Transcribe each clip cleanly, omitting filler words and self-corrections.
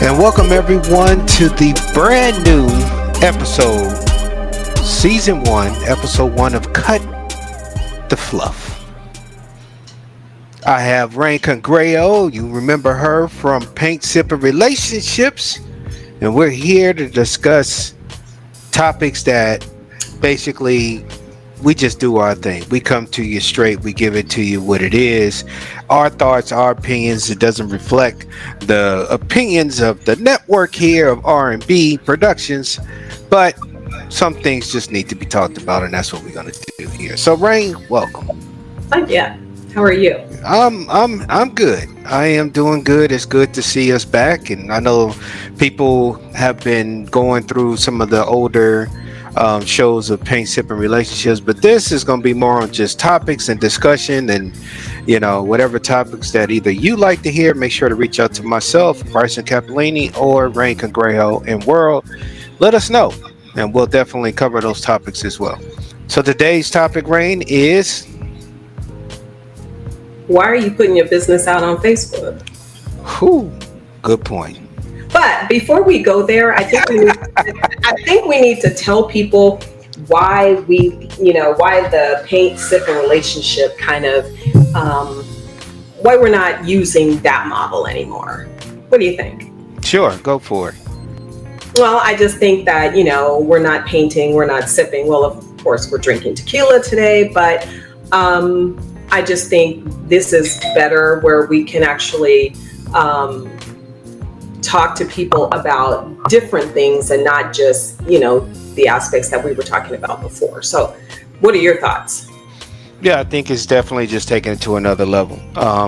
And welcome everyone to the brand new episode, season 1, episode 1 of Cut the Fluff. I have Rain Congreo. You remember her from Paint Sipping Relationships. And we're here to discuss topics that basically we just do our thing. We come to you straight. We give it to you what it is. Our thoughts, our opinions. It doesn't reflect the opinions of the network here of R&B Productions, but some things just need to be talked about, and that's what we're going to do here. So, Rain, welcome. Yeah. How are you? I'm good. I am doing good. It's good to see us back, and I know people have been going through some of the older shows of Paint Sipping Relationships, but this is going to be more on just topics and discussion, and whatever topics that either you like to hear. Make sure to reach out to myself, Bryson Capellini, or Rain Congrejo in World. Let us know, and we'll definitely cover those topics as well. So today's topic, Rain, is why are you putting your business out on Facebook? Good point. But before we go there, I think we need to tell people why why the paint sipping relationship kind of why we're not using that model anymore. What do you think? Sure, go for it. Well, I just think that, we're not painting, we're not sipping. Well, of course, we're drinking tequila today, but I just think this is better where we can actually talk to people about different things and not just, the aspects that we were talking about before. So what are your thoughts? Yeah, I think it's definitely just taking it to another level,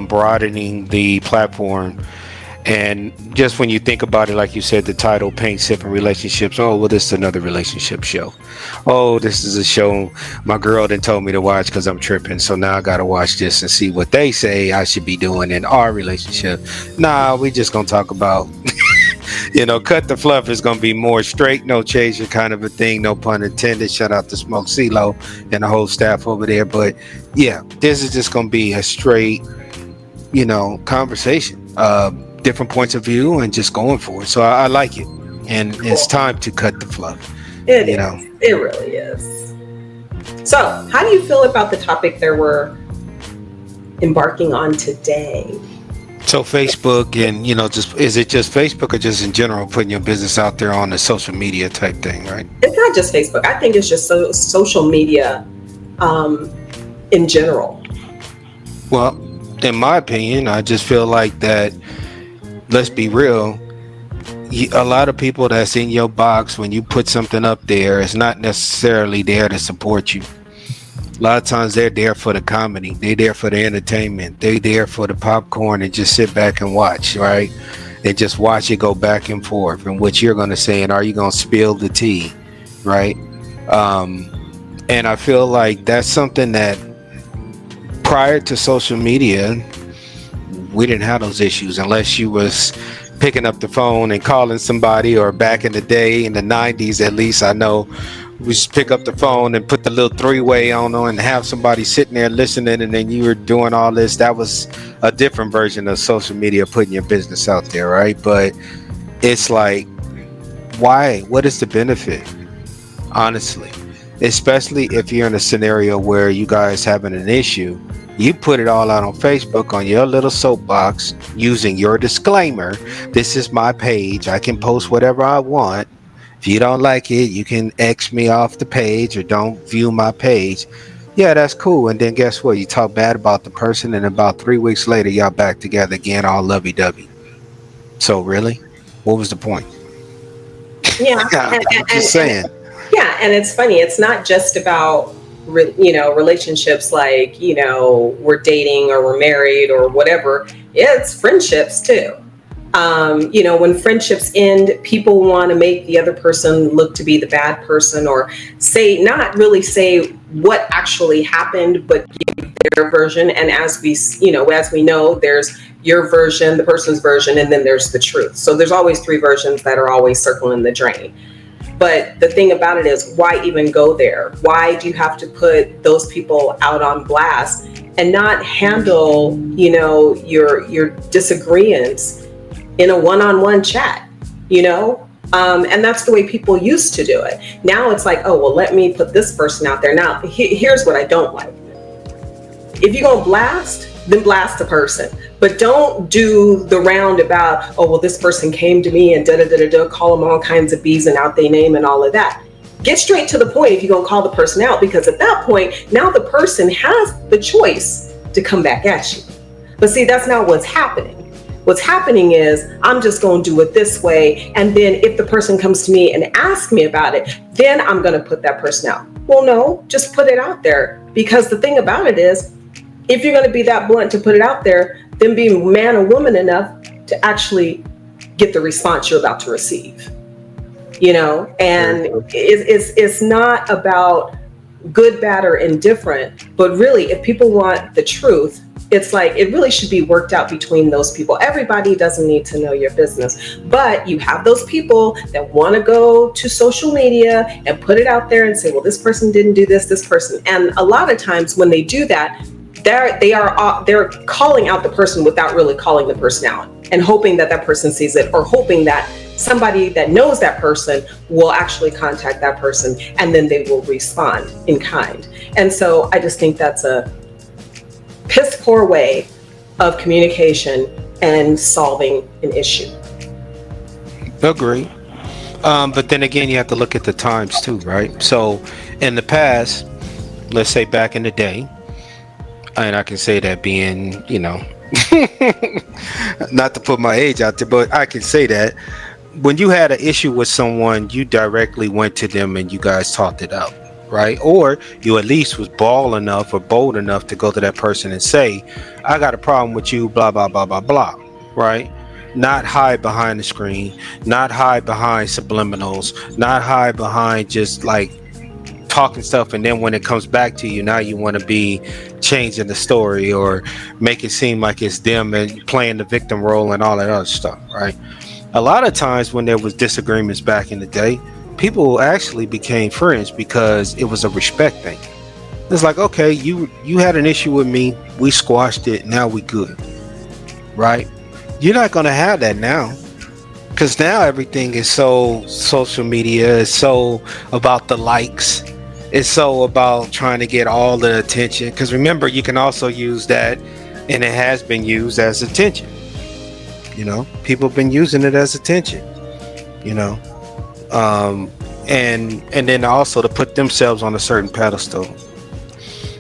broadening the platform. And just when you think about it, like you said, the title, Paint Sipping Relationships. Oh, well, this is another relationship show. Oh, this is a show my girl done told me to watch because I'm tripping. So now I got to watch this and see what they say I should be doing in our relationship. Nah, we just going to talk about, Cut the Fluff is going to be more straight, no chaser kind of a thing. No pun intended. Shout out to Smoke CeeLo and the whole staff over there. But yeah, this is just going to be a straight, conversation. Different points of view and just going for it. So I like it, and it's time to cut the fluff. It really is. So how do you feel about the topic that we're embarking on today? So Facebook, and just is it just Facebook or just in general putting your business out there on the social media type thing, right? It's not just Facebook. I think it's just social media in general. Well, in my opinion, I just feel like that. Let's be real. A lot of people that's in your box when you put something up there is not necessarily there to support you. A lot of times they're there for the comedy. They're there for the entertainment. They're there for the popcorn and just sit back and watch, right? And just watch it go back and forth and what you're going to say and are you going to spill the tea, right? And I feel like that's something that prior to social media, we didn't have those issues unless you was picking up the phone and calling somebody, or back in the day in the 90s, at least I know, we just pick up the phone and put the little three-way on and have somebody sitting there listening, and then you were doing all this. That was a different version of social media, putting your business out there, right? But it's like, why? What is the benefit? Honestly, especially if you're in a scenario where you guys having an issue. You put it all out on Facebook on your little soapbox using your disclaimer. This is my page. I can post whatever I want. If you don't like it, you can X me off the page or don't view my page. Yeah, that's cool. And then guess what? You talk bad about the person, and about 3 weeks later, y'all back together again, all lovey-dovey. So really, what was the point? Yeah, I'm just saying. And it's funny. It's not just about relationships like, we're dating or we're married or whatever. It's friendships too. When friendships end, people want to make the other person look to be the bad person, or not really say what actually happened, but give their version. And as we know, there's your version, the person's version, and then there's the truth. So there's always 3 versions that are always circling the drain. But the thing about it is, why even go there? Why do you have to put those people out on blast and not handle, your disagreements in a one-on-one chat, you know? And that's the way people used to do it. Now it's like, oh, well, let me put this person out there. Now, here's what I don't like. If you're going to blast, then blast the person. But don't do the roundabout, oh, well, this person came to me and da-da-da-da-da, call them all kinds of B's and out they name and all of that. Get straight to the point if you're going to call the person out, because at that point, now the person has the choice to come back at you. But see, that's not what's happening. What's happening is I'm just going to do it this way. And then if the person comes to me and asks me about it, then I'm going to put that person out. Well, no, just put it out there. Because the thing about it is, if you're going to be that blunt to put it out there, then be man or woman enough to actually get the response you're about to receive. You know, and it's not about good, bad, or indifferent, but really, if people want the truth, it's like it really should be worked out between those people. Everybody doesn't need to know your business, but you have those people that want to go to social media and put it out there and say, well, this person didn't do this person. And a lot of times when they do that, they're calling out the person without really calling the person out, and hoping that that person sees it, or hoping that somebody that knows that person will actually contact that person, and then they will respond in kind. And so I just think that's a piss poor way of communication and solving an issue. Agree. But then again, you have to look at the times too, right? So in the past, let's say back in the day, and I can say that being, you know, not to put my age out there, but I can say that when you had an issue with someone, you directly went to them and you guys talked it out, right? Or you at least was bold enough or bold enough to go to that person and say, I got a problem with you, blah, blah, blah, blah, blah, right? Not hide behind the screen, not hide behind subliminals, not hide behind just like talking stuff, and then when it comes back to you, now you want to be changing the story or make it seem like it's them and playing the victim role and all that other stuff, right? A lot of times when there was disagreements back in the day, people actually became friends because it was a respect thing. It's like, okay, you had an issue with me, we squashed it, now we good, right? You're not going to have that now, because now everything is so social media, it's so about the likes, it's so about trying to get all the attention. Because remember, you can also use that, and it has been used as attention. You know, people have been using it as attention. You know, and then also to put themselves on a certain pedestal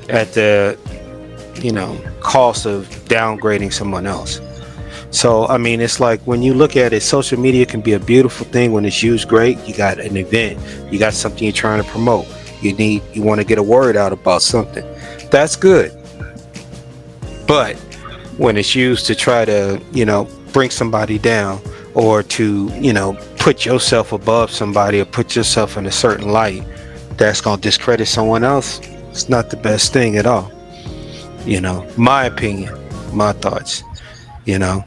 at the, you know, cost of downgrading someone else. So I mean, it's like when you look at it, social media can be a beautiful thing when it's used great. You got an event, you got something you're trying to promote. You want to get a word out about something. That's good. But when it's used to try to, you know, bring somebody down, or to, you know, put yourself above somebody or put yourself in a certain light that's going to discredit someone else, it's not the best thing at all. You know, my opinion, my thoughts, you know.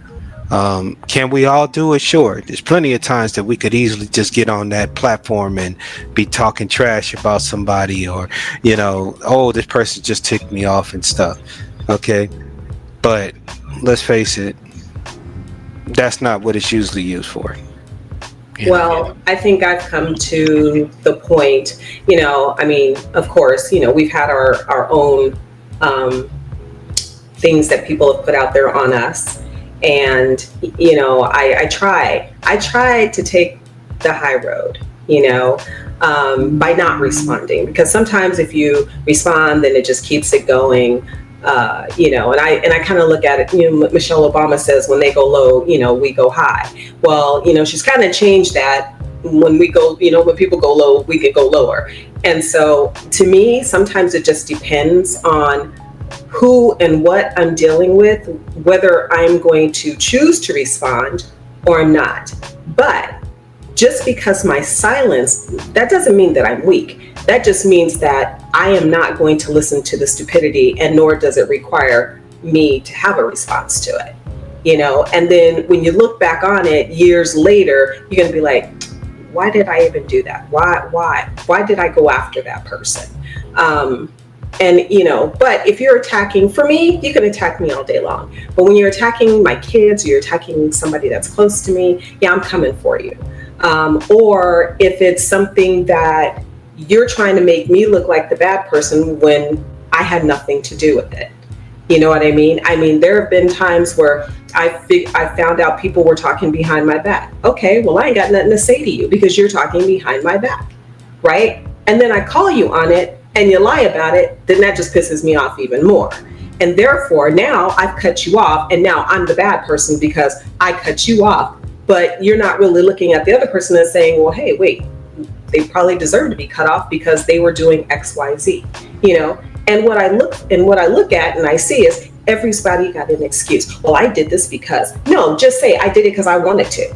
Can we all do it? Sure. There's plenty of times that we could easily just get on that platform and be talking trash about somebody, or, you know, oh, this person just ticked me off and stuff. Okay. But let's face it, that's not what it's usually used for. Well, I think I've come to the point, you know, I mean, of course, you know, we've had our own things that people have put out there on us. And, you know, I try to take the high road, you know, by not responding, because sometimes if you respond, then it just keeps it going. You know, and I kind of look at it, you know, Michelle Obama says, when they go low, you know, we go high. Well, you know, she's kind of changed that. When we go, you know, when people go low, we can go lower. And so to me, sometimes it just depends on who and what I'm dealing with, whether I'm going to choose to respond or I'm not. But just because my silence, that doesn't mean that I'm weak. That just means that I am not going to listen to the stupidity, and nor does it require me to have a response to it. You know, and then when you look back on it years later, you're going to be like, why did I even do that? Why did I go after that person? And, but if you're attacking, for me, you can attack me all day long. But when you're attacking my kids, or you're attacking somebody that's close to me, yeah, I'm coming for you. Or if it's something that you're trying to make me look like the bad person when I had nothing to do with it. You know what I mean? I mean, there have been times where I found out people were talking behind my back. Okay, well, I ain't got nothing to say to you because you're talking behind my back, right? And then I call you on it and you lie about it, then that just pisses me off even more. And therefore, now I've cut you off, and now I'm the bad person because I cut you off. But you're not really looking at the other person and saying, well, hey, wait, they probably deserve to be cut off because they were doing X, Y, Z, And what I look at and I see is everybody got an excuse. Well, I did this because. No, just say I did it because I wanted to.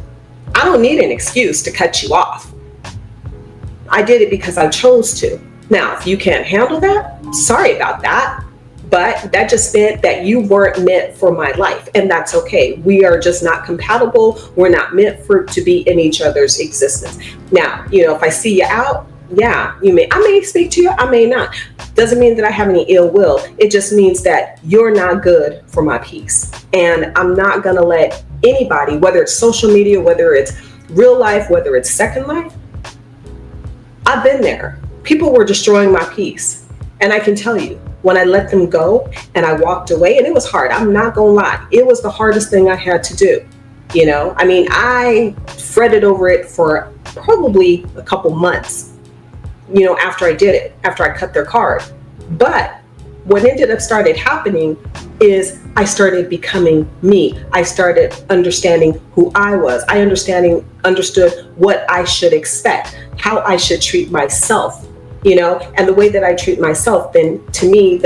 I don't need an excuse to cut you off. I did it because I chose to. Now, if you can't handle that, sorry about that. But that just meant that you weren't meant for my life. And that's okay. We are just not compatible. We're not meant to be in each other's existence. Now, if I see you out, yeah, I may speak to you, I may not. Doesn't mean that I have any ill will. It just means that you're not good for my peace. And I'm not going to let anybody, whether it's social media, whether it's real life, whether it's second life, I've been there. People were destroying my peace. And I can tell you, when I let them go and I walked away, and it was hard, I'm not gonna lie, it was the hardest thing I had to do. I fretted over it for probably a couple months, after I did it, after I cut their card. But what started happening is I started becoming me. I started understanding who I was. I understood what I should expect, how I should treat myself. And the way that I treat myself, then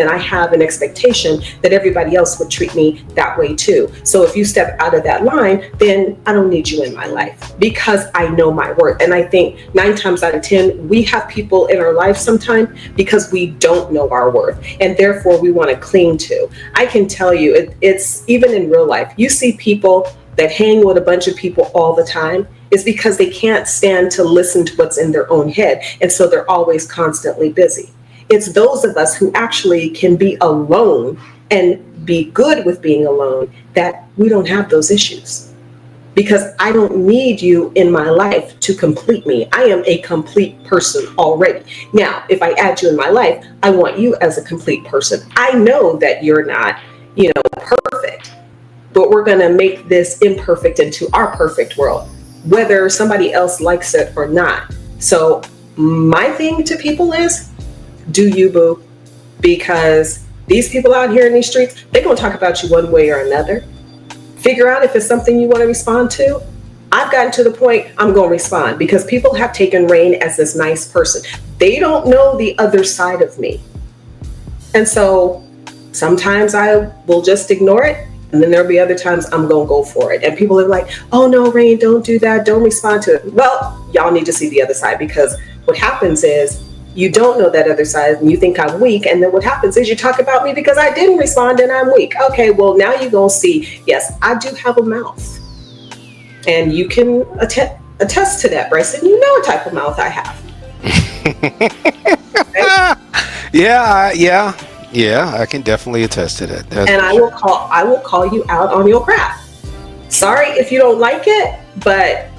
I have an expectation that everybody else would treat me that way too. So if you step out of that line, then I don't need you in my life because I know my worth. And I think 9 times out of 10, we have people in our life sometimes because we don't know our worth, and therefore we want to cling to. I can tell you, it's even in real life, you see people that hang with a bunch of people all the time. Is because they can't stand to listen to what's in their own head. And so they're always constantly busy. It's those of us who actually can be alone and be good with being alone that we don't have those issues. Because I don't need you in my life to complete me. I am a complete person already. Now, if I add you in my life, I want you as a complete person. I know that you're not, perfect, but we're going to make this imperfect into our perfect world, whether somebody else likes it or not. So my thing to people is, do you, boo? Because these people out here in these streets, they're going to talk about you one way or another. Figure out if it's something you want to respond to. I've gotten to the point I'm going to respond because people have taken reign as this nice person. They don't know the other side of me. And so sometimes I will just ignore it. And then there'll be other times I'm going to go for it. And people are like, oh no, Rain, don't do that. Don't respond to it. Well, y'all need to see the other side, because what happens is you don't know that other side and you think I'm weak. And then what happens is you talk about me because I didn't respond and I'm weak. Okay, well, now you're going to see, yes, I do have a mouth. And you can attest to that, Bryson. You know what type of mouth I have. Right? Yeah, I can definitely attest to that. And I will call you out on your crap. Sorry if you don't like it, but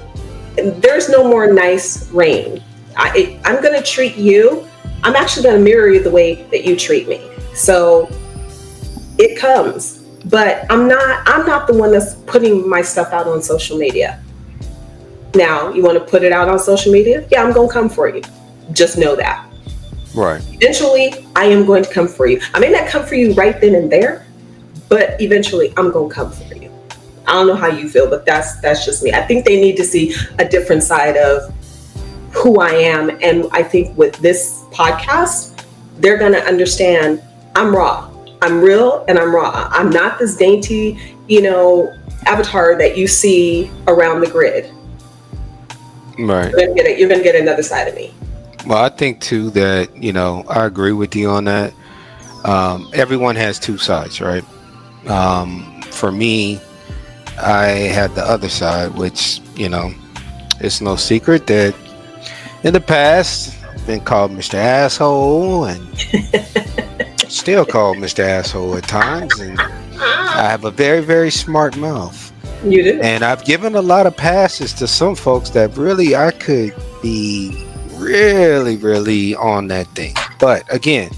there's no more nice Rain. I'm going to treat you. I'm actually going to mirror you the way that you treat me. So it comes, but I'm not the one that's putting my stuff out on social media. Now, you want to put it out on social media? Yeah, I'm going to come for you. Just know that. Right. Eventually, I am going to come for you. I may not come for you right then and there, but eventually I'm going to come for you. I don't know how you feel, but that's just me. I think they need to see a different side of who I am. And I think with this podcast, they're going to understand I'm raw. I'm real and I'm raw. I'm not this dainty, avatar that you see around the grid. Right. You're going to get another side of me. Well, I think too that, I agree with you on that. Everyone has two sides, right? For me, I had the other side, which, it's no secret that in the past I've been called Mr. Asshole and still called Mr. Asshole at times, and I have a very, very smart mouth. You do. And I've given a lot of passes to some folks that really I could be really, really on that thing. But again,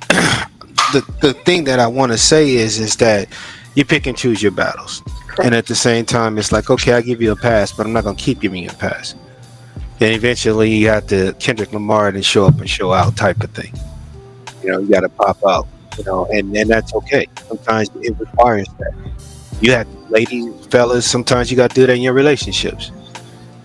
the thing that I want to say is that you pick and choose your battles. And Correct. at the same time, it's like, okay, I give you a pass, but I'm not gonna keep giving you a pass. Then eventually you have to Kendrick Lamar and show up and show out type of thing. You got to pop out. And that's okay. Sometimes it requires that. You have ladies, fellas. Sometimes you got to do that in your relationships.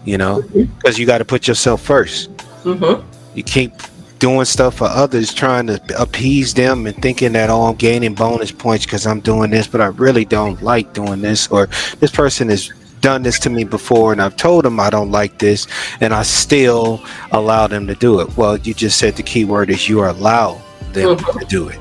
Because you got to put yourself first. Mm-hmm. You keep doing stuff for others, trying to appease them and thinking that, oh, I'm gaining bonus points because I'm doing this, but I really don't like doing this, or this person has done this to me before and I've told them I don't like this and I still allow them to do it. Well, you just said the key word is you allow them to do it.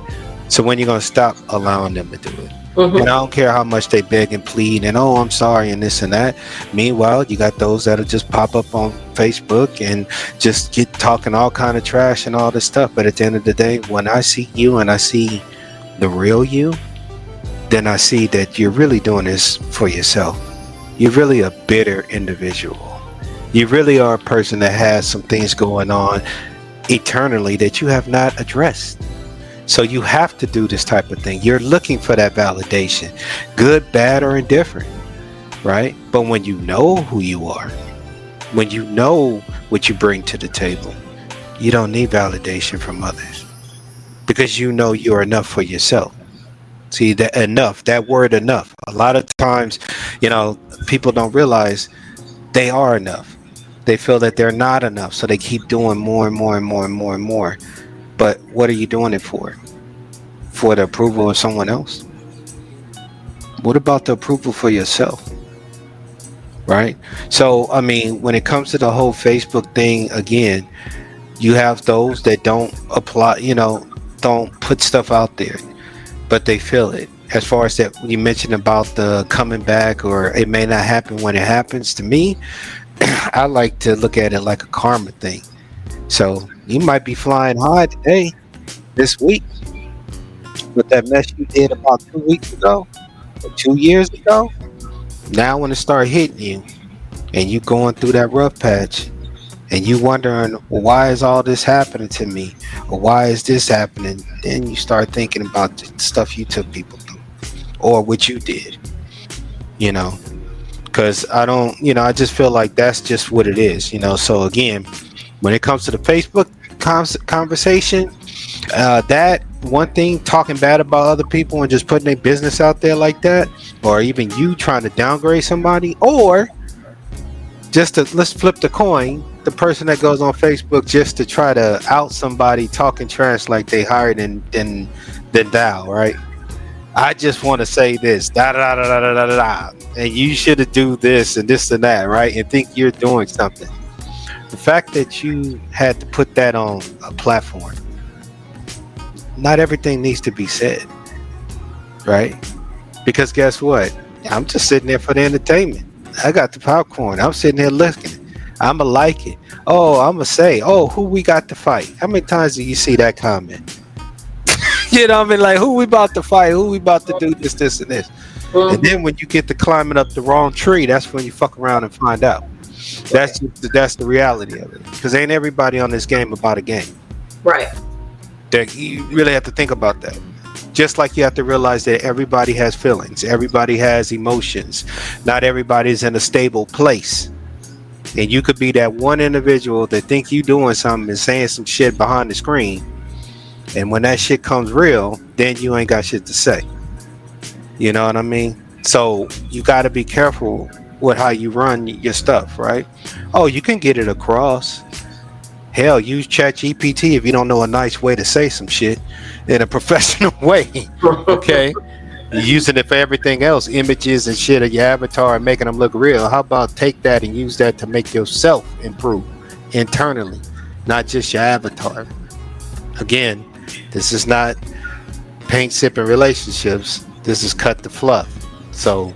So when you're going to stop allowing them to do it? And I don't care how much they beg and plead and, oh, I'm sorry and this and that. Meanwhile, you got those that'll just pop up on Facebook and just get talking all kind of trash and all this stuff. But at the end of the day, when I see you and I see the real you, then I see that you're really doing this for yourself. You're really a bitter individual. You really are a person that has some things going on eternally that you have not addressed. So you have to do this type of thing. You're looking for that validation, good, bad, or indifferent, right? But when you know who you are, when you know what you bring to the table, you don't need validation from others because you know you're enough for yourself. See, that enough, that word enough. A lot of times, people don't realize they are enough. They feel that they're not enough, so they keep doing more and more and more and more and more. But what are you doing it for? For the approval of someone else? What about the approval for yourself? Right? So, I mean, when it comes to the whole Facebook thing, again, you have those that don't apply, don't put stuff out there, but they feel it. As far as that, you mentioned about the coming back, or it may not happen when it happens. To me, I like to look at it like a karma thing. So you might be flying high today, this week, with that mess you did about 2 weeks ago or 2 years ago. Now when it start hitting you and you going through that rough patch and you wondering, well, why is all this happening to me? Or why is this happening? Then you start thinking about the stuff you took people through or what you did, because I just feel like that's just what it is, So again, when it comes to the Facebook conversation, that one thing, talking bad about other people and just putting their business out there like that, or even you trying to downgrade somebody, or let's flip the coin, the person that goes on Facebook just to try to out somebody talking trash like they higher than thou, right? I just want to say this, da da da da da da da, and you should do this and this and that, right? And think you're doing something. The fact that you had to put that on a platform, not everything needs to be said, right? Because guess what? I'm just sitting there for the entertainment. I got the popcorn. I'm sitting here looking. I'ma like it. Oh, I'ma say, oh, who we got to fight? How many times do you see that comment? Like, who we about to fight? Who we about to do this, and this? And then when you get to climbing up the wrong tree, that's when you fuck around and find out. That's the reality of it. Because ain't everybody on this game about a game. Right. You really have to think about that. Just like you have to realize that everybody has feelings. Everybody has emotions. Not everybody's in a stable place. And you could be that one individual that think you doing something and saying some shit behind the screen. And when that shit comes real, then you ain't got shit to say. You know what I mean? So you got to be careful with how you run your stuff, right? Oh, you can get it across. Hell, use ChatGPT if you don't know a nice way to say some shit in a professional way. Okay? You're using it for everything else, images and shit of your avatar and making them look real. How about take that and use that to make yourself improve internally, not just your avatar? Again, this is not paint sipping relationships. This is cut the fluff. So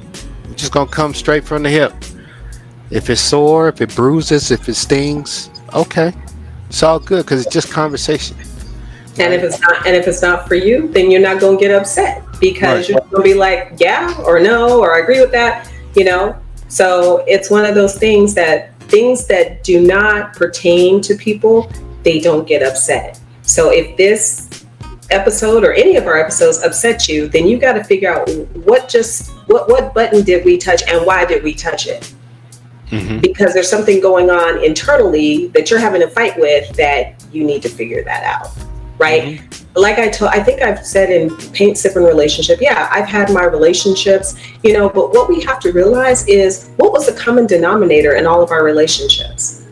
we're just gonna come straight from the hip. If it's sore, if it bruises, if it stings, okay, it's all good because it's just conversation. And if Right. it's not for you, then you're not going to get upset Right. because you're going to be like, yeah, or no, or I agree with that, you know? So it's one of those things that do not pertain to people, they don't get upset. So if this episode or any of our episodes upset you, then you got to figure out what button did we touch and why did we touch it? Mm-hmm. Because there's something going on internally that you're having a fight with that you need to figure that out, right? Mm-hmm. Like I think I've said in paint sip and relationship, yeah, I've had my relationships, but what we have to realize is what was the common denominator in all of our relationships?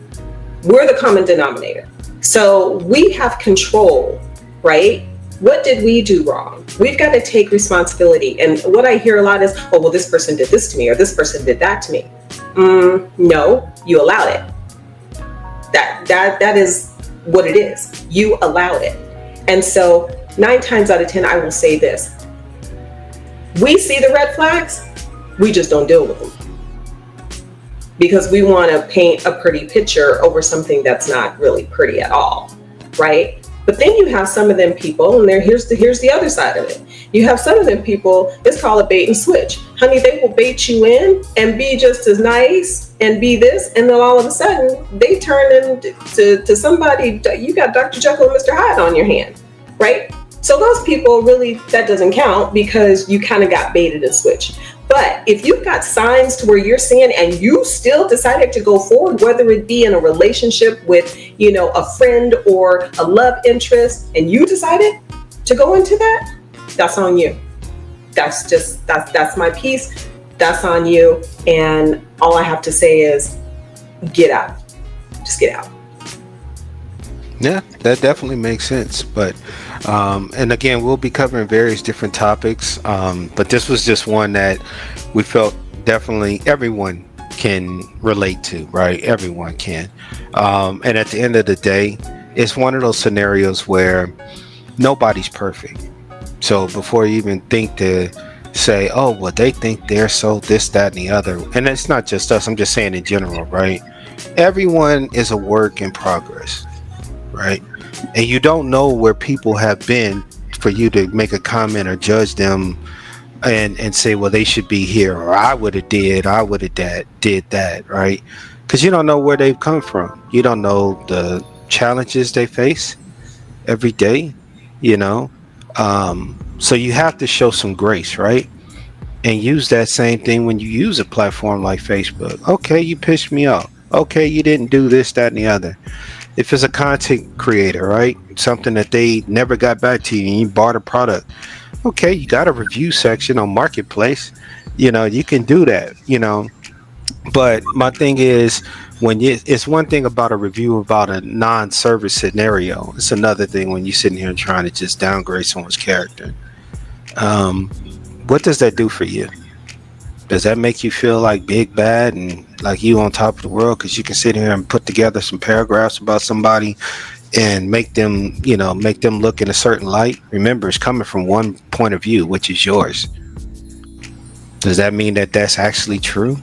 We're the common denominator. So we have control, right? What did we do wrong? We've got to take responsibility. And what I hear a lot is, oh, well, this person did this to me or this person did that to me. No, you allowed it. That is what it is. You allowed it. And so 9 times out of 10, I will say this. We see the red flags, we just don't deal with them. Because we want to paint a pretty picture over something that's not really pretty at all, right? But then you have some of them people, and here's the other side of it. You have some of them people, it's called a bait and switch. Honey, they will bait you in and be just as nice and be this, and then all of a sudden they turn into somebody. You got Dr. Jekyll and Mr. Hyde on your hand, right? So those people, really, that doesn't count because you kind of got baited and switched. But if you've got signs to where you're seeing and you still decided to go forward, whether it be in a relationship with, a friend or a love interest, and you decided to go into that, that's on you. That's my piece. That's on you. And all I have to say is get out. Just get out. Yeah, that definitely makes sense. But, and again, we'll be covering various different topics. But this was just one that we felt definitely everyone can relate to, right? Everyone can. And at the end of the day, it's one of those scenarios where nobody's perfect. So before you even think to say, oh, well, they think they're so this, that, and the other. And it's not just us. I'm just saying in general, right? Everyone is a work in progress, right? And you don't know where people have been for you to make a comment or judge them and say, well, they should be here, or I would have did that, right? Because you don't know where they've come from. You don't know the challenges they face every day, you know. So you have to show some grace, right? And use that same thing when you use a platform like Facebook. Okay, you pissed me off. Okay, you didn't do this, that, and the other. If it's a content creator, right? Something that they never got back to you and you bought a product. Okay, you got a review section on Marketplace. You can do that, But my thing is, it's one thing about a review about a non-service scenario. It's another thing when you're sitting here and trying to just downgrade someone's character. Um, what does that do for you? Does that make you feel like big bad and like you on top of the world because you can sit here and put together some paragraphs about somebody and make them look in a certain light? Remember, it's coming from one point of view, which is yours. Does that mean that that's actually true?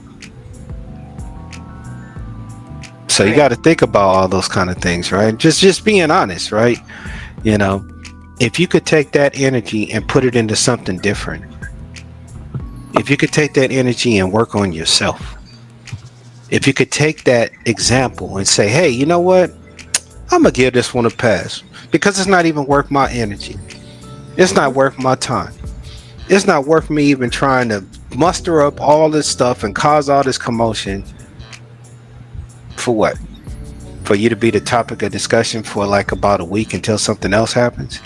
So you Right. got to think about all those kind of things, right? Just being honest, right? You know, if you could take that energy and put it into something different, if you could take that energy and work on yourself, if you could take that example and say, hey, you know what? I'm gonna give this one a pass because it's not even worth my energy. It's not worth my time. It's not worth me even trying to muster up all this stuff and cause all this commotion. For what? For you to be the topic of discussion for like about a week until something else happens?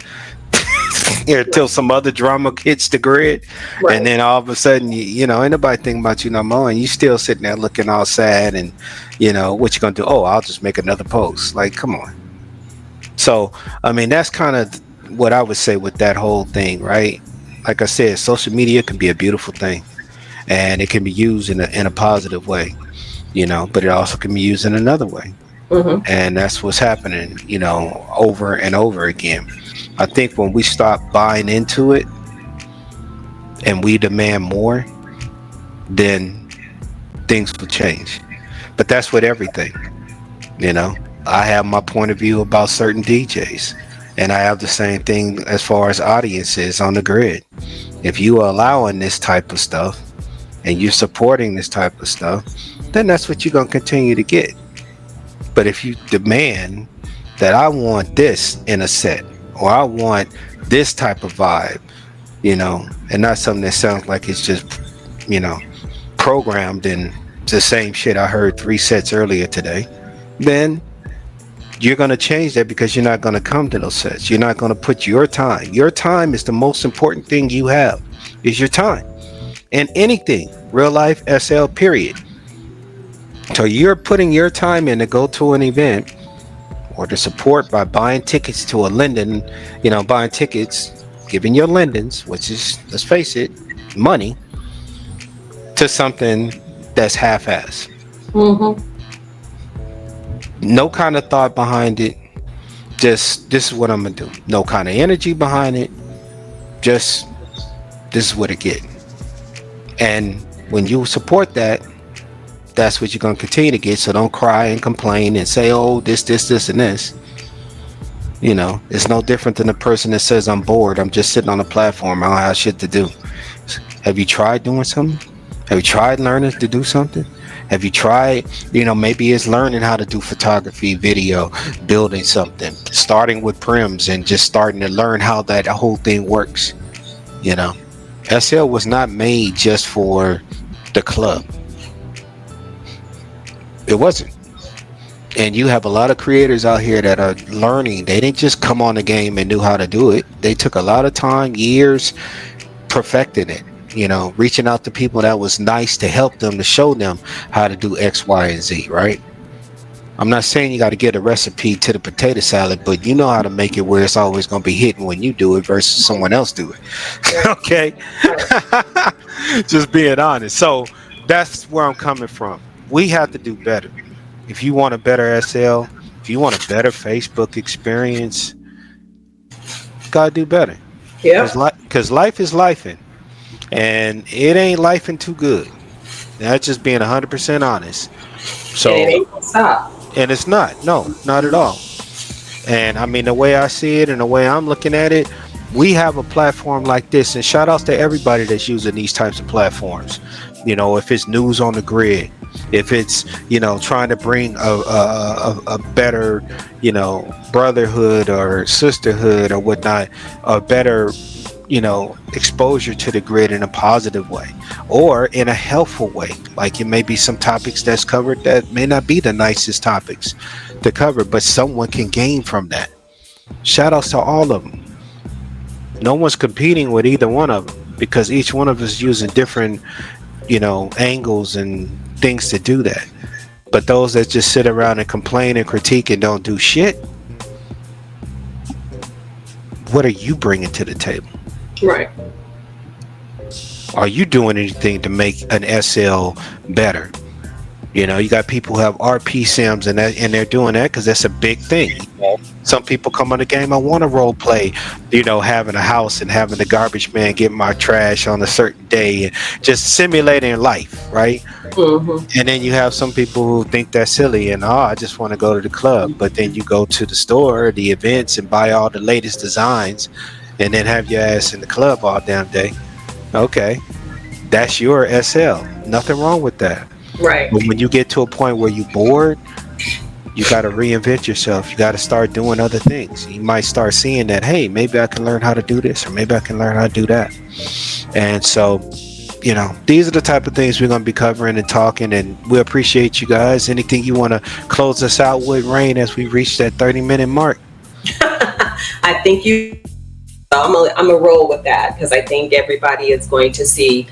Yeah, until some other drama hits the grid, and Right. then all of a sudden, ain't nobody thinking about you no more, and you still sitting there looking all sad, and what you gonna do? Oh, I'll just make another post. Like, come on. So, I mean, that's kind of what I would say with that whole thing, right? Like I said, social media can be a beautiful thing, and it can be used in a positive way, but it also can be used in another way. Mm-hmm. And that's what's happening, over and over again. I think when we stop buying into it and we demand more, then things will change. But that's with everything, you know. I have my point of view about certain DJs, And I have the same thing as far as audiences on the grid. If you are allowing this type of stuff and you're supporting this type of stuff, then that's what you're going to continue to get. But if you demand that I want this in a set, or I want this type of vibe, and not something that sounds like it's just, you know, programmed in the same shit I heard 3 sets earlier today, then you're going to change that because you're not going to come to those sets. You're not going to put your time. Your time is the most important thing you have, is your time. And anything, real life, SL, period. So you're putting your time in to go to an event or to support by buying tickets to a Linden, buying tickets, giving your Lindens, which is, let's face it, money, to something that's half-ass. Mm-hmm. No kind of thought behind it. Just, this is what I'm gonna do. No kind of energy behind it. Just, this is what it get. And when you support that, that's what you're gonna continue to get. So don't cry and complain and say, oh, this, and this. It's no different than the person that says, I'm bored. I'm just sitting on a platform. I don't have shit to do. Have you tried doing something? Have you tried learning to do something? Have you tried, maybe it's learning how to do photography, video, building something, starting with prims and just starting to learn how that whole thing works. SL was not made just for the club. It wasn't. And you have a lot of creators out here that are learning. They didn't just come on the game and knew how to do it. They took a lot of time, years, perfecting it. Reaching out to people that was nice to help them, to show them how to do X, Y, and Z, right? I'm not saying you got to get a recipe to the potato salad, but you know how to make it where it's always going to be hidden when you do it versus someone else do it. Okay? Just being honest. So that's where I'm coming from. We have to do better. If you want a better SL, if you want a better Facebook experience, you got to do better. Yeah. Because life is lifing. And it ain't lifing too good. That's just being 100% honest. So, And it ain't gonna stop. and it's not. No, not at all. And I mean, the way I see it and the way I'm looking at it, we have a platform like this. And shout outs to everybody that's using these types of platforms. If it's news on the grid, if it's, trying to bring a better, brotherhood or sisterhood or whatnot, a better exposure to the grid in a positive way or in a helpful way. Like it may be some topics that's covered that may not be the nicest topics to cover, but someone can gain from that. Shout outs to all of them. No one's competing with either one of them because each one of us is using different, angles and things to do that. But those that just sit around and complain and critique and don't do shit, what are you bringing to the table? Right. Are you doing anything to make an SL better? You got people who have RP sims and they're doing that because that's a big thing. Some people come on the game, I want to role play, having a house and having the garbage man get my trash on a certain day and just simulating life, right? Mm-hmm. And then you have some people who think that's silly and I just want to go to the club, but then you go to the store, the events, and buy all the latest designs and then have your ass in the club all damn day. Okay, that's your SL. Nothing wrong with that. Right. But when you get to a point where you're bored, you got to reinvent yourself. You got to start doing other things. You might start seeing that, hey, maybe I can learn how to do this or maybe I can learn how to do that. And so, these are the type of things we're going to be covering and talking, and we appreciate you guys. Anything you want to close us out with, Rain, as we reach that 30-minute mark? I think I'm a roll with that because I think everybody is going to see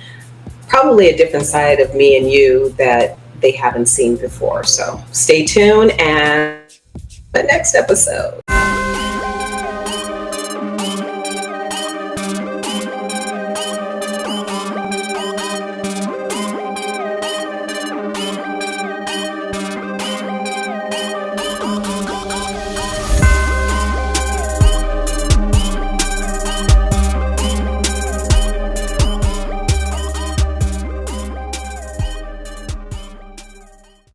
probably a different side of me and you that they haven't seen before. So stay tuned and the next episode.